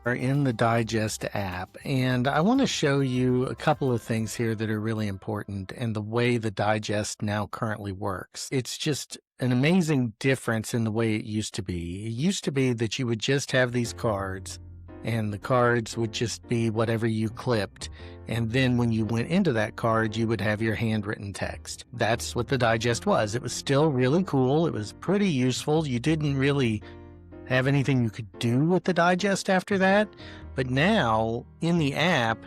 are in the Digest app, and I want to show you a couple of things here that are really important and the way the Digest now currently works. It's just an amazing difference in the way it used to be. It used to be that you would just have these cards, and the cards would just be whatever you clipped. And then when you went into that card, you would have your handwritten text. That's what the Digest was. It was still really cool. It was pretty useful. You didn't really have anything you could do with the Digest after that. But now in the app,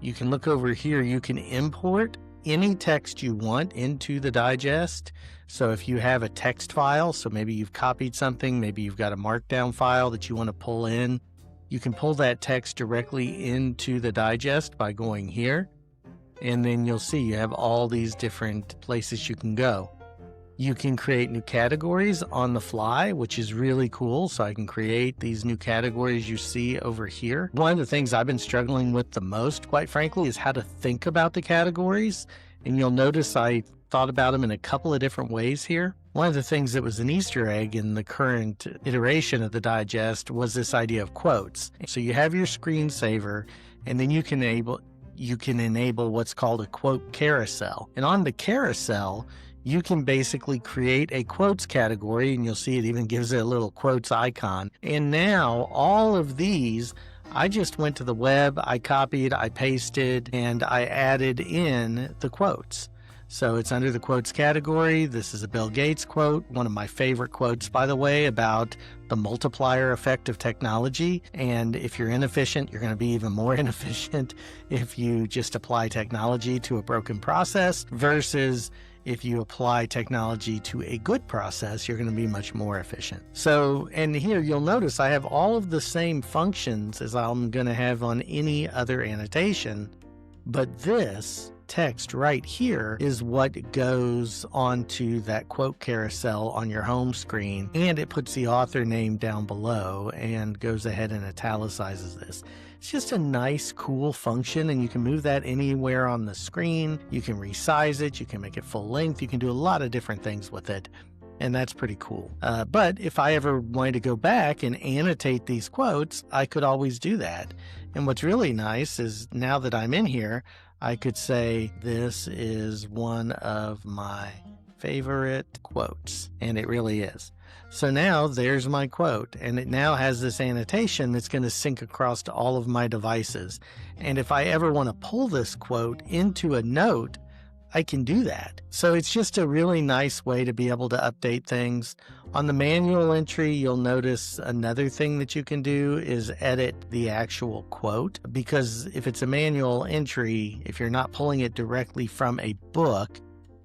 you can look over here. You can import any text you want into the Digest. So if you have a text file, so maybe you've copied something, maybe you've got a markdown file that you want to pull in, you can pull that text directly into the Digest by going here, and then you'll see you have all these different places you can go. You can create new categories on the fly, which is really cool. So I can create these new categories you see over here. One of the things I've been struggling with the most, quite frankly, is how to think about the categories. And you'll notice I thought about them in a couple of different ways here. One of the things that was an Easter egg in the current iteration of the Digest was this idea of quotes. So you have your screensaver, and then you can enable what's called a quote carousel. And on the carousel, you can basically create a quotes category, and you'll see it even gives it a little quotes icon. And now all of these, I just went to the web, I copied, I pasted, and I added in the quotes. So it's under the quotes category. This is a Bill Gates quote, one of my favorite quotes, by the way, about the multiplier effect of technology. And if you're inefficient, you're going to be even more inefficient if you just apply technology to a broken process versus if you apply technology to a good process, you're going to be much more efficient. So, and here you'll notice I have all of the same functions as I'm going to have on any other annotation, but this text right here is what goes onto that quote carousel on your home screen, and it puts the author name down below and goes ahead and italicizes this. It's just a nice, cool function, and you can move that anywhere on the screen. You can resize it, you can make it full length, you can do a lot of different things with it, and that's pretty cool. But if I ever wanted to go back and annotate these quotes, I could always do that. And what's really nice is now that I'm in here, I could say, this is one of my favorite quotes, and it really is. So now there's my quote, and it now has this annotation that's going to sync across to all of my devices. And if I ever want to pull this quote into a note, I can do that. So it's just a really nice way to be able to update things. On the manual entry, you'll notice another thing that you can do is edit the actual quote, because if it's a manual entry, if you're not pulling it directly from a book,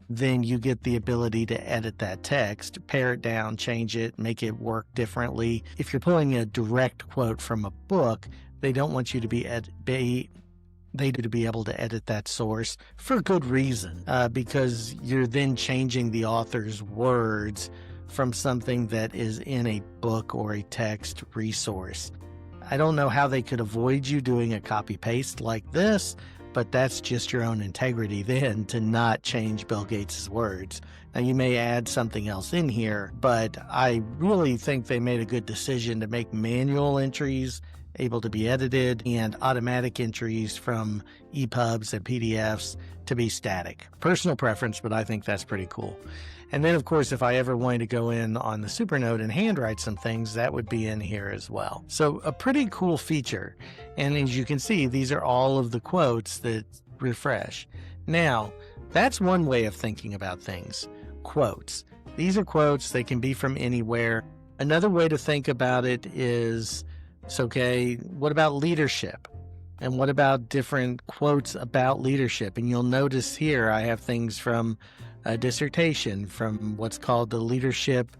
then you get the ability to edit that text, pare it down, change it, make it work differently. If you're pulling a direct quote from a book, they don't want you to be able to edit that source for good reason, because you're then changing the author's words from something that is in a book or a text resource. I don't know how they could avoid you doing a copy paste like this, but that's just your own integrity then to not change Bill Gates's words. Now you may add something else in here, but I really think they made a good decision to make manual entries able to be edited and automatic entries from EPUBs and PDFs to be static. Personal preference, but I think that's pretty cool. And then, of course, if I ever wanted to go in on the Supernote and handwrite some things, that would be in here as well. So a pretty cool feature. And as you can see, these are all of the quotes that refresh. Now, that's one way of thinking about things. Quotes. These are quotes. They can be from anywhere. Another way to think about it is, okay, what about leadership? And what about different quotes about leadership? And you'll notice here I have things from a dissertation, from what's called the Leadership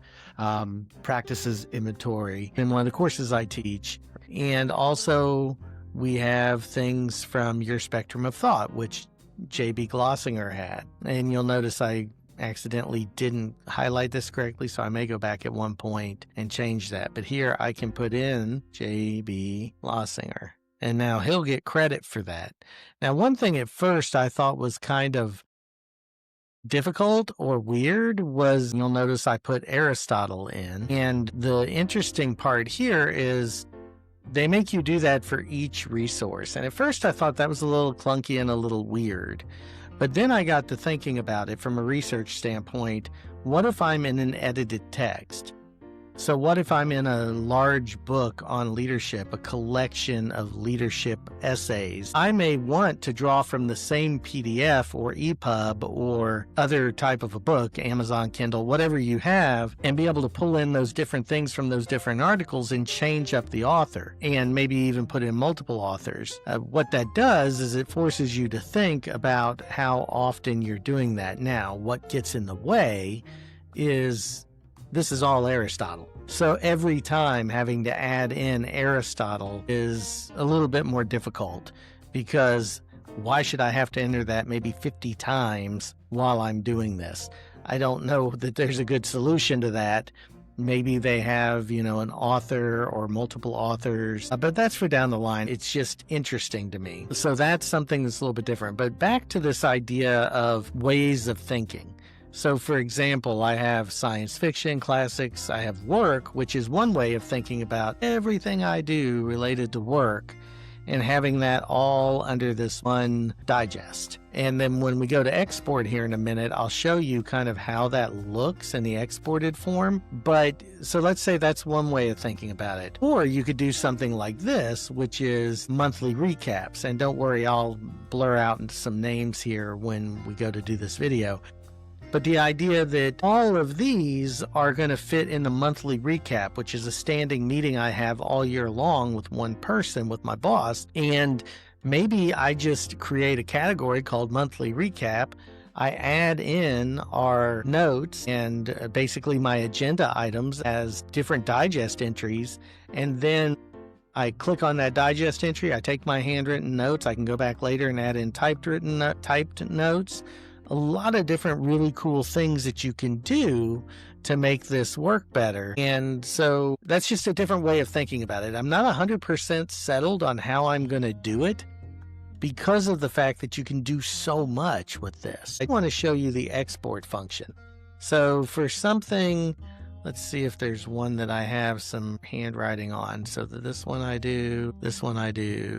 Practices Inventory in one of the courses I teach. And also we have things from Your Spectrum of Thought, which J.B. Glossinger had. And you'll notice I accidentally didn't highlight this correctly, so I may go back at one point and change that. But here I can put in J.B. Glossinger, and now he'll get credit for that. Now, one thing at first I thought was kind of difficult or weird was, you'll notice I put Aristotle in. And the interesting part here is they make you do that for each resource. And at first I thought that was a little clunky and a little weird. But then I got to thinking about it from a research standpoint. What if I'm in an edited text? So what if I'm in a large book on leadership, a collection of leadership essays? I may want to draw from the same PDF or EPUB or other type of a book, Amazon Kindle, whatever you have, and be able to pull in those different things from those different articles and change up the author, and maybe even put in multiple authors. What that does is it forces you to think about how often you're doing that. Now, what gets in the way is this is all Aristotle. So every time having to add in Aristotle is a little bit more difficult, because why should I have to enter that maybe 50 times while I'm doing this? I don't know that there's a good solution to that. Maybe they have, an author or multiple authors, but that's for down the line. It's just interesting to me. So that's something that's a little bit different. But back to this idea of ways of thinking. So, for example, I have science fiction classics, I have work, which is one way of thinking about everything I do related to work, and having that all under this one digest. And then when we go to export here in a minute, I'll show you kind of how that looks in the exported form. But so let's say that's one way of thinking about it. Or you could do something like this, which is monthly recaps. And don't worry, I'll blur out some names here when we go to do this video. But the idea that all of these are going to fit in the monthly recap, which is a standing meeting I have all year long with one person, with my boss. And maybe I just create a category called monthly recap. I add in our notes and basically my agenda items as different digest entries. And then I click on that digest entry. I take my handwritten notes. I can go back later and add in typed notes. A lot of different really cool things that you can do to make this work better. And so that's just a different way of thinking about it. I'm not 100% settled on how I'm going to do it because of the fact that you can do so much with this. I want to show you the export function. So for something, let's see if there's one that I have some handwriting on. So this one I do,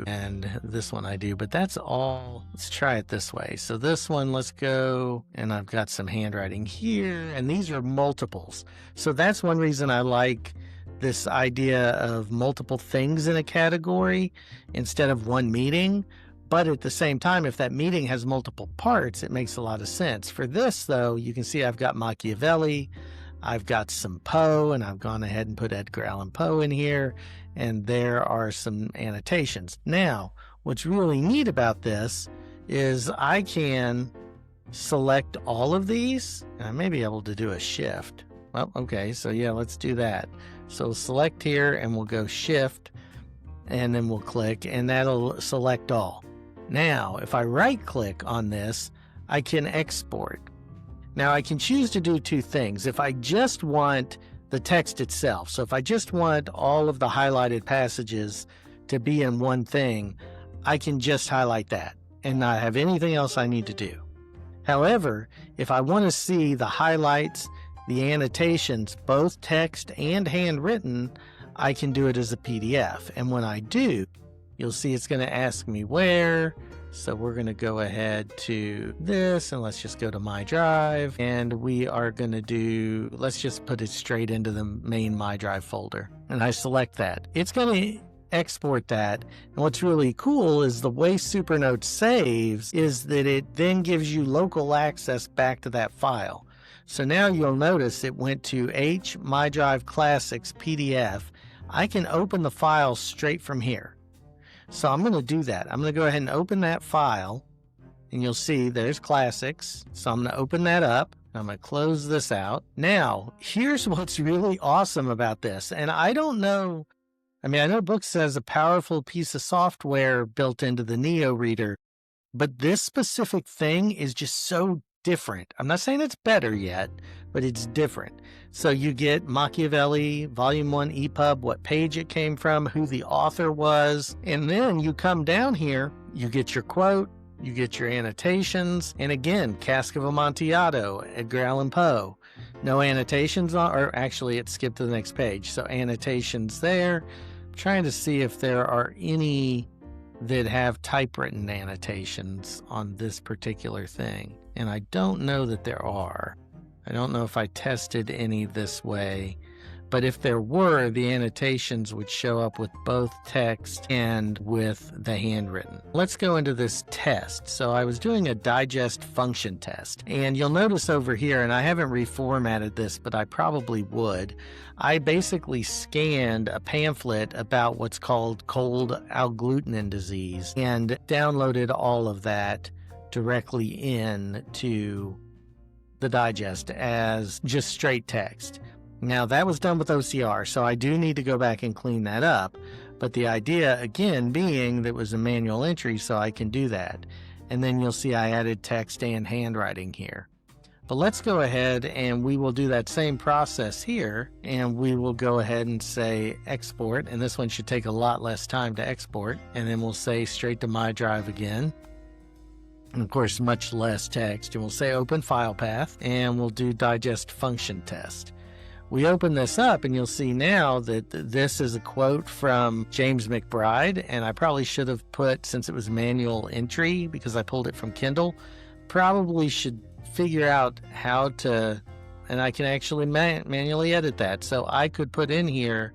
and this one I do, but that's all. Let's try it this way. So this one, let's go, and I've got some handwriting here, and these are multiples. So that's one reason I like this idea of multiple things in a category instead of one meeting. But at the same time, if that meeting has multiple parts, it makes a lot of sense. For this, though, you can see I've got Machiavelli, I've got some Poe, and I've gone ahead and put Edgar Allan Poe in here, and there are some annotations. Now, what's really neat about this is I can select all of these, and I may be able to do a shift. Well, okay, so yeah, let's do that. So select here, and we'll go shift, and then we'll click, and that'll select all. Now, if I right-click on this, I can export. Now, I can choose to do two things. If I just want the text itself, so if I just want all of the highlighted passages to be in one thing, I can just highlight that and not have anything else I need to do. However, if I want to see the highlights, the annotations, both text and handwritten, I can do it as a PDF. And when I do, you'll see it's going to ask me where. So we're going to go ahead to this, and let's just go to My Drive, and we are going to do, let's just put it straight into the main My Drive folder. And I select that. It's going to export that. And what's really cool is the way Supernote saves is that it then gives you local access back to that file. So now you'll notice it went to My Drive Classics PDF. I can open the file straight from here. So I'm going to do that. I'm going to go ahead and open that file, and you'll see there's classics. So I'm going to open that up. I'm going to close this out. Now, here's what's really awesome about this. And I don't know, I know Books has a powerful piece of software built into the Neo reader, but this specific thing is just so different. I'm not saying it's better yet, but it's different. So you get Machiavelli, Volume 1 EPUB, what page it came from, who the author was, and then you come down here, you get your quote, you get your annotations, and again, Cask of Amontillado, Edgar Allan Poe. No annotations on, or actually it skipped to the next page. So annotations there, trying to see if there are any that have typewritten annotations on this particular thing. And I don't know that there are. I don't know if I tested any this way, but if there were, the annotations would show up with both text and with the handwritten. Let's go into this test. So I was doing a digest function test, and you'll notice over here, and I haven't reformatted this, but I probably would, I basically scanned a pamphlet about what's called cold agglutinin disease and downloaded all of that directly into the digest as just straight text. Now that was done with OCR, so I do need to go back and clean that up. But the idea, again, being that it was a manual entry, so I can do that. And then you'll see I added text and handwriting here. But let's go ahead and we will do that same process here, and we will go ahead and say export, and this one should take a lot less time to export. And then we'll say straight to my drive again. And of course, much less text. And we'll say open file path, and we'll do digest function test. We open this up and you'll see now that this is a quote from James McBride, and I probably should have put, since it was manual entry because I pulled it from Kindle, probably should figure out how to, and I can actually manually edit that. So I could put in here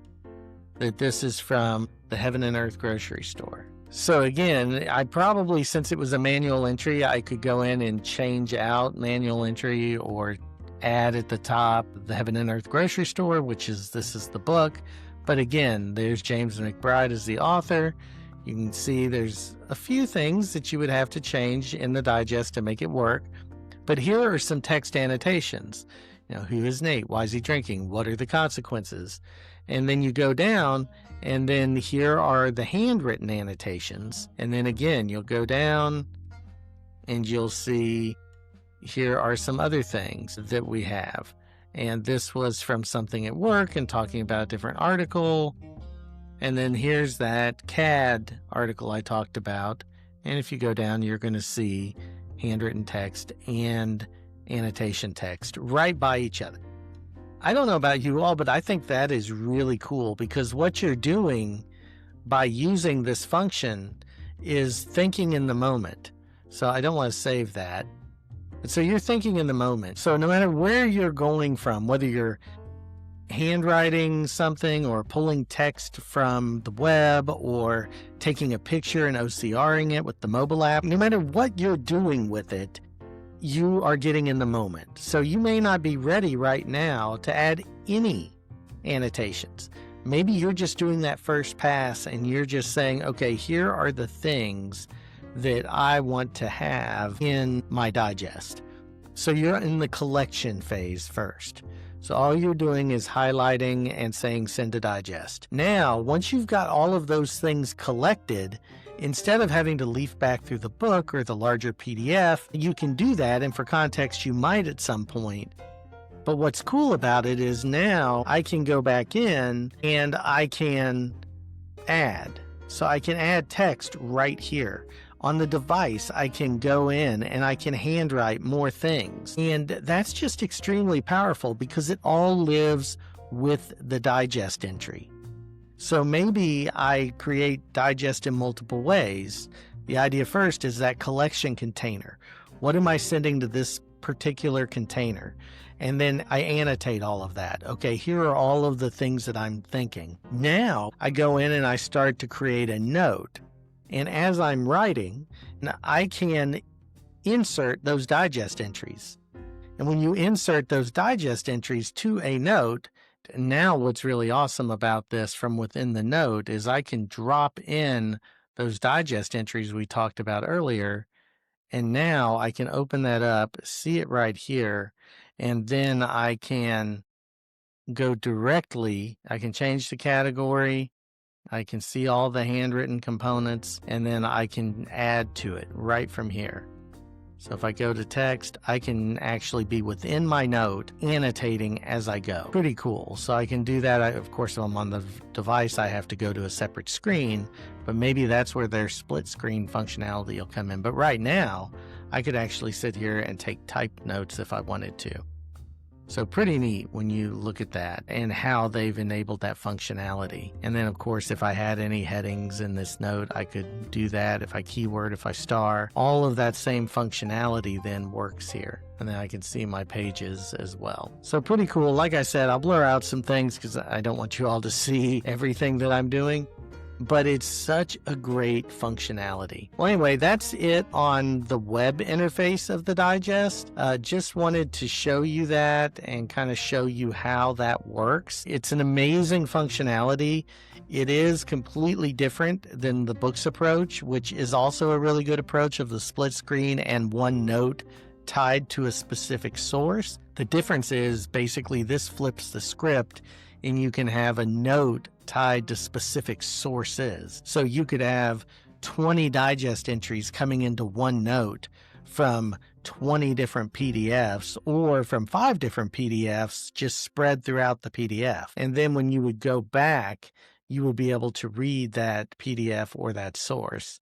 that this is from the Heaven and Earth grocery store. So again, I probably, since it was a manual entry, I could go in and change out manual entry or add at the top the Heaven and Earth grocery store, which is, this is the book. But again, there's James McBride as the author. You can see there's a few things that you would have to change in the digest to make it work. But here are some text annotations. You know, who is Nate? Why is he drinking? What are the consequences? And then you go down, and then here are the handwritten annotations. And then again, you'll go down and you'll see here are some other things that we have. And this was from something at work and talking about a different article. And then here's that CAD article I talked about. And if you go down, you're going to see handwritten text and annotation text right by each other. I don't know about you all, but I think that is really cool, because what you're doing by using this function is thinking in the moment. So I don't want to save that. So you're thinking in the moment. So no matter where you're going from, whether you're handwriting something or pulling text from the web or taking a picture and OCRing it with the mobile app, no matter what you're doing with it, you are getting in the moment. So you may not be ready right now to add any annotations. Maybe you're just doing that first pass and you're just saying, okay, here are the things that I want to have in my digest. So you're in the collection phase first. So all you're doing is highlighting and saying send to digest. Now, once you've got all of those things collected, instead of having to leaf back through the book or the larger PDF, you can do that. And for context, you might at some point. But what's cool about it is now I can go back in and I can add. So I can add text right here. On the device, I can go in and I can handwrite more things. And that's just extremely powerful because it all lives with the digest entry. So maybe I create digest in multiple ways. The idea first is that collection container. What am I sending to this particular container? And then I annotate all of that. Okay, here are all of the things that I'm thinking. Now I go in and I start to create a note. And as I'm writing, I can insert those digest entries. And when you insert those digest entries to a note, now what's really awesome about this from within the note is I can drop in those digest entries we talked about earlier. And now I can open that up, see it right here, and then I can go directly. I can change the category. I can see all the handwritten components, and then I can add to it right from here. So if I go to text, I can actually be within my note annotating as I go. Pretty cool. So I can do that. Of course, if I'm on the device, I have to go to a separate screen, but maybe that's where their split screen functionality will come in. But right now, I could actually sit here and take typed notes if I wanted to. So pretty neat when you look at that and how they've enabled that functionality. And then of course, if I had any headings in this note, I could do that. If I keyword, if I star, all of that same functionality then works here. And then I can see my pages as well. So pretty cool. Like I said, I'll blur out some things because I don't want you all to see everything that I'm doing. But it's such a great functionality. Well, anyway, that's it on the web interface of the digest. Just wanted to show you that and kind of show you how that works. It's an amazing functionality. It is completely different than the books approach, which is also a really good approach of the split screen and one note tied to a specific source. The difference is basically this flips the script and you can have a note tied to specific sources. So you could have 20 digest entries coming into one note from 20 different PDFs or from 5 different PDFs just spread throughout the PDF. And then when you would go back, you will be able to read that PDF or that source.